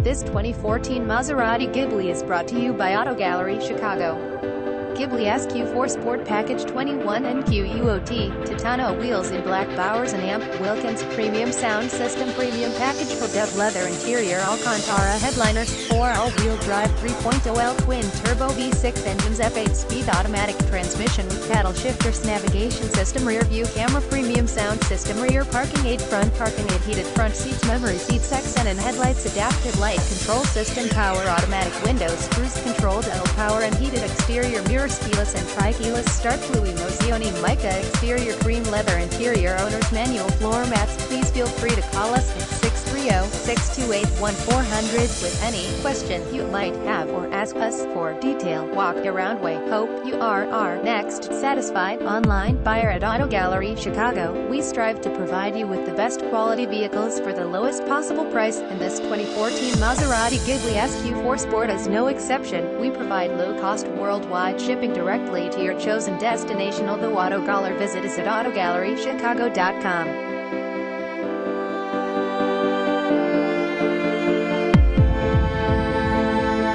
This 2014 Maserati Ghibli is brought to you by Auto Gallery Chicago. Ghibli SQ4 Sport Package 21 NQUOT, Titano wheels in black, Bowers and Amp, Wilkins, Premium Sound System, Premium Package for Dev Leather Interior, Alcantara Headliners, 4 all-wheel drive 3.0L twin-turbo V6 engines, F8-speed automatic transmission with paddle shifters, navigation system, rear view camera, Premium Sound System, rear parking aid, front parking aid, heated front seats, memory seats, accent and headlights, adaptive light control system, power automatic windows, cruise control, L power and heated exterior mirrors, keyless and tri-keyless start, Fluid Mozioni mica exterior, cream leather interior, owner's manual floor mats. Please feel free to call us at 630-628-1400 with any question you might have or ask us for detailed walk-around way. Hope you are our next satisfied online buyer at Auto Gallery Chicago. We strive to provide you with the best quality vehicles for the lowest possible price, and this 2014 Maserati Ghibli SQ4 Sport is no exception. We provide low-cost worldwide shipping directly to your chosen destination. Although Auto Gallery, visit us at autogallerychicago.com.